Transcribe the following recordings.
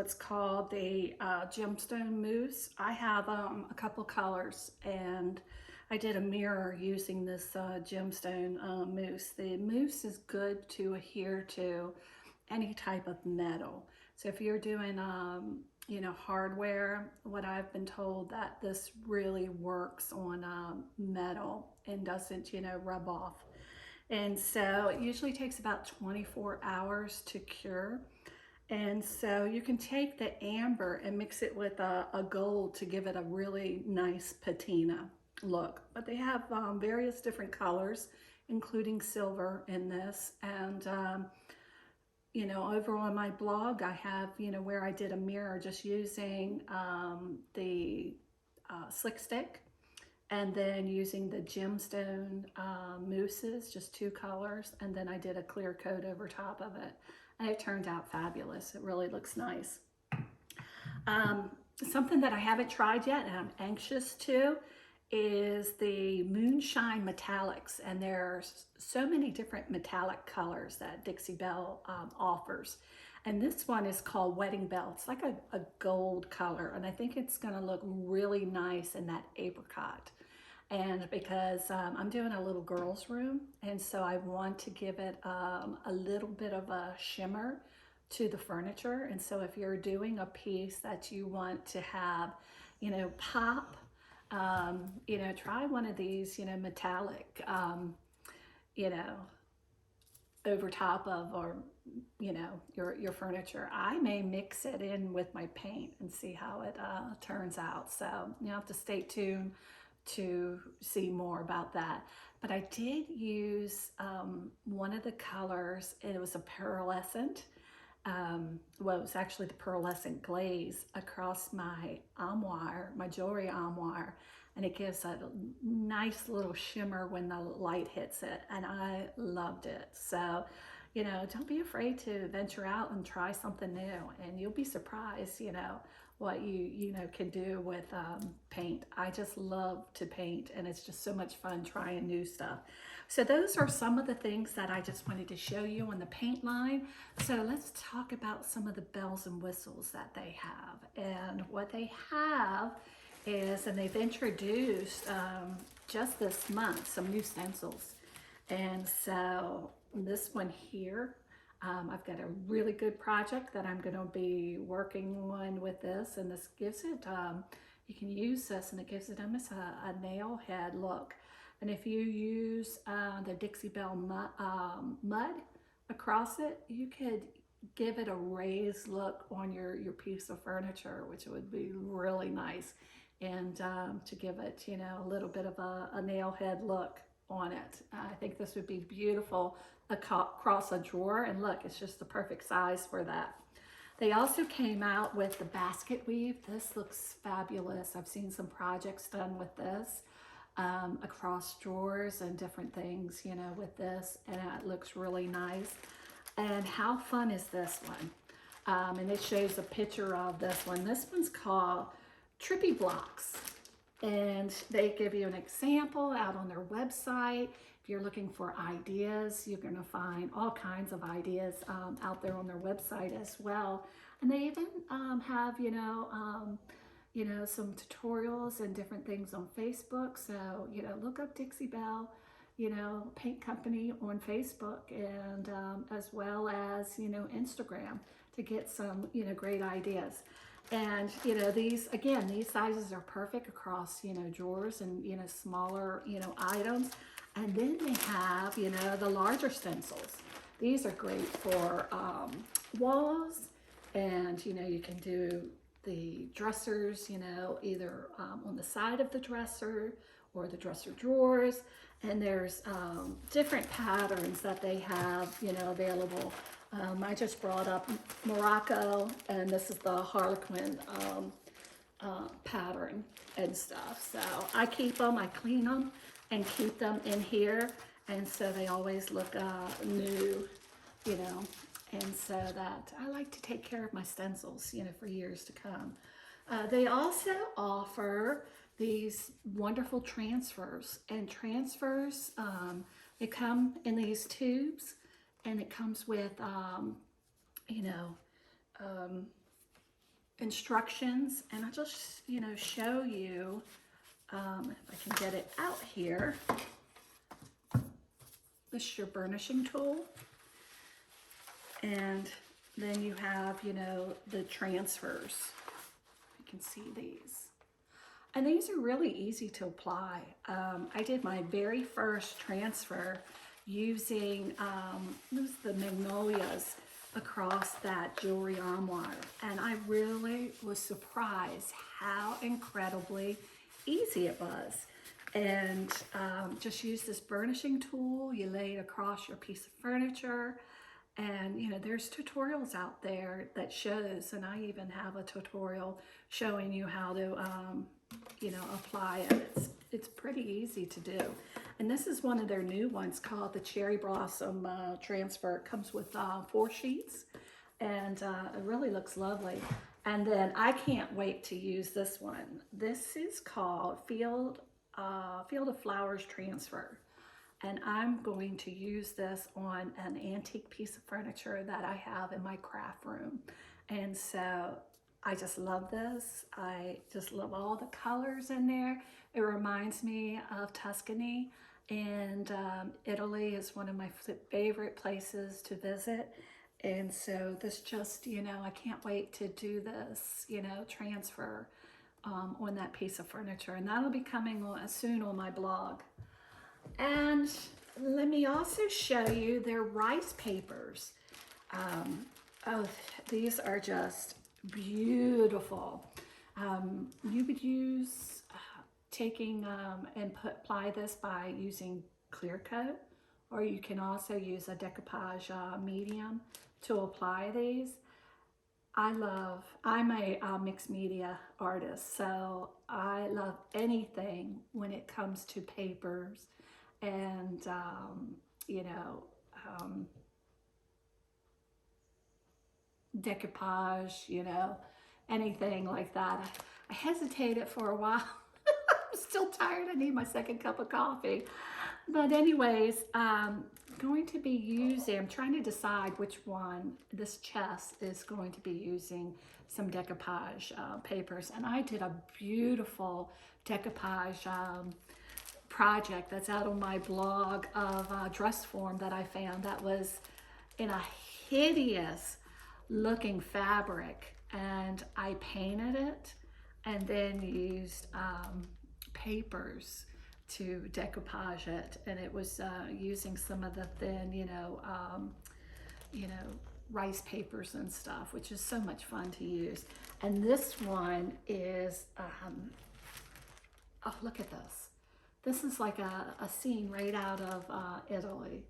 what's called the Gemstone Mousse. I have a couple colors, and I did a mirror using this Gemstone Mousse. The mousse is good to adhere to any type of metal. So if you're doing, you know, hardware, what I've been told that this really works on metal and doesn't, you know, rub off. And so it usually takes about 24 hours to cure. And so you can take the amber and mix it with a gold to give it a really nice patina look. But they have various different colors, including silver in this. And, you know, over on my blog, I have, you know, where I did a mirror just using the slick stick and then using the gemstone mousses, just 2 colors. And then I did a clear coat over top of it. And it turned out fabulous. It really looks nice. Something that I haven't tried yet and I'm anxious to is the Moonshine Metallics. And there's so many different metallic colors that Dixie Belle offers. And this one is called Wedding Belle. It's like a gold color. And I think it's gonna look really nice in that apricot. And because I'm doing a little girl's room, and so I want to give it a little bit of a shimmer to the furniture. And so if you're doing a piece that you want to have, you know, pop, you know, try one of these, you know, metallic, you know, over top of, or, you know, your furniture. I may mix it in with my paint and see how it turns out. So you have to stay tuned to see more about that. But I did use one of the colors. It was a pearlescent. Well, it was actually the Pearlescent Glaze across my armoire, my jewelry armoire, and it gives a nice little shimmer when the light hits it, and I loved it. So, you know, don't be afraid to venture out and try something new, and you'll be surprised, you know, what you know can do with paint. I just love to paint, and it's just so much fun trying new stuff. So those are some of the things that I just wanted to show you on the paint line. So let's talk about some of the bells and whistles that they have. And what they have is, and they've introduced just this month, some new stencils. And so this one here, I've got a really good project that I'm going to be working on with this, and this gives it, you can use this and it gives it almost a nail head look. And if you use the Dixie Belle mud across it, you could give it a raised look on your piece of furniture, which would be really nice. And to give it, you know, a little bit of a nail head look on it. I think this would be beautiful across a drawer, and look, it's just the perfect size for that. They also came out with the basket weave. This looks fabulous. I've seen some projects done with this across drawers and different things, you know, with this, and it looks really nice. And how fun is this one? And it shows a picture of this one. This one's called Trippy Blocks. And they give you an example out on their website. If you're looking for ideas, you're going to find all kinds of ideas out there on their website as well. And they even have, you know, some tutorials and different things on Facebook. So, you know, look up Dixie Belle, you know, Paint Company on Facebook, and as well as, you know, Instagram to get some, you know, great ideas. And, you know, these, again, these sizes are perfect across, you know, drawers and, you know, smaller, you know, items. And then they have, you know, the larger stencils. These are great for walls, and, you know, you can do the dressers, you know, either on the side of the dresser or the dresser drawers. And there's different patterns that they have, you know, available. I just brought up Morocco, and this is the Harlequin pattern and stuff. So I keep them, I clean them, and keep them in here, and so they always look new, you know. And so that I like to take care of my stencils, you know, for years to come. They also offer these wonderful transfers, and transfers, they come in these tubes, and it comes with, you know, instructions, and I'll just, you know, show you, if I can get it out here. This is your burnishing tool. And then you have, you know, the transfers. You can see these. And these are really easy to apply. I did my very first transfer using the magnolias across that jewelry armoire. And I really was surprised how incredibly easy it was. And just use this burnishing tool. You lay it across your piece of furniture. And, you know, there's tutorials out there that shows, and I even have a tutorial showing you how to, you know, apply it. It's pretty easy to do. And this is one of their new ones called the Cherry Blossom Transfer. It comes with 4 sheets, and it really looks lovely. And then I can't wait to use this one. This is called Field of Flowers Transfer. And I'm going to use this on an antique piece of furniture that I have in my craft room. And so I just love this. I just love all the colors in there. It reminds me of Tuscany, and Italy is one of my favorite places to visit. And so this just, you know, I can't wait to do this, you know, transfer on that piece of furniture. And that'll be coming soon on my blog. And let me also show you their rice papers. Oh, these are just beautiful. You could use and apply this by using clear coat, or you can also use a decoupage medium to apply these. I'm a mixed media artist, so I love anything when it comes to papers and, you know, decoupage, you know, anything like that. I hesitated for a while. I'm still tired. I need my second cup of coffee. But anyways, going to be using, I'm trying to decide which one, this chest is going to be using some decoupage papers. And I did a beautiful decoupage project that's out on my blog of dress form that I found that was in a hideous looking fabric, and I painted it and then used papers to decoupage it, and it was using some of the thin, you know, rice papers and stuff, which is so much fun to use. And this one is, oh, look at this. This is like a scene right out of Italy.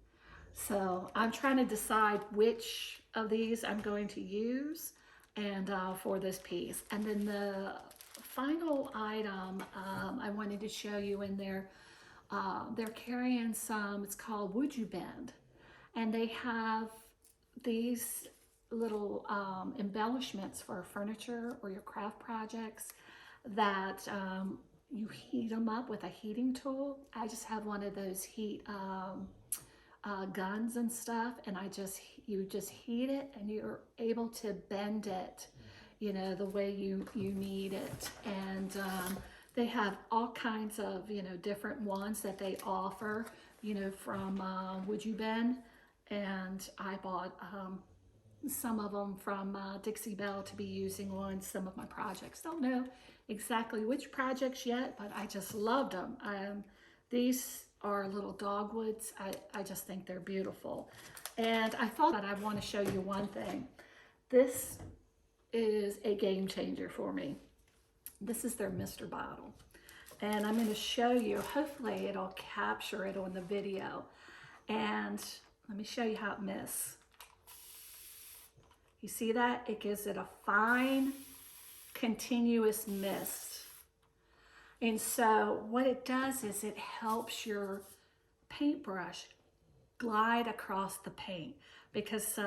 So I'm trying to decide which of these I'm going to use and for this piece. And then the final item I wanted to show you in there, they're carrying some, it's called Would You Bend. And they have these little embellishments for furniture or your craft projects that you heat them up with a heating tool. I just have one of those heat guns and stuff, and you just heat it, and you're able to bend it, you know, the way you need it. And they have all kinds of, you know, different ones that they offer, you know, from Would You Bend. And I bought some of them from Dixie Belle to be using on some of my projects. Don't know exactly which projects yet, but I just loved them. These are little dogwoods. I just think they're beautiful. And I thought that I want to show you one thing. This is a game changer for me. This is their Mr. Bottle. And I'm going to show you, hopefully it'll capture it on the video. And let me show you how it mists. You see that? It gives it a fine, continuous mist. And so what it does is it helps your paintbrush glide across the paint, because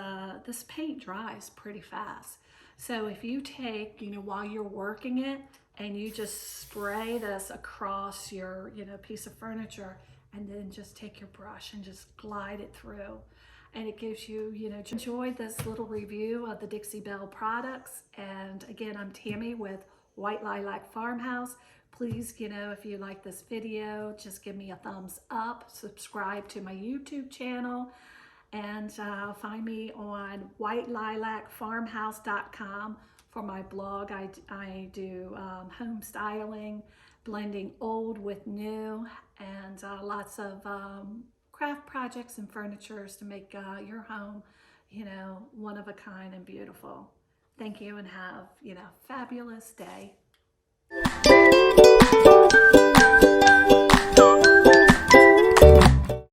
this paint dries pretty fast. So if you take, you know, while you're working it, and you just spray this across your, you know, piece of furniture, and then just take your brush and just glide it through. and it gives you, enjoy this little review of the Dixie Belle products. And again, I'm Tammy with White Lilac Farmhouse. Please, if you like this video, just give me a thumbs up, subscribe to my YouTube channel, and find me on whitelilacfarmhouse.com for my blog. I do home styling, blending old with new, and lots of craft projects and furnitures to make your home, one of a kind and beautiful. Thank you, and have, fabulous day.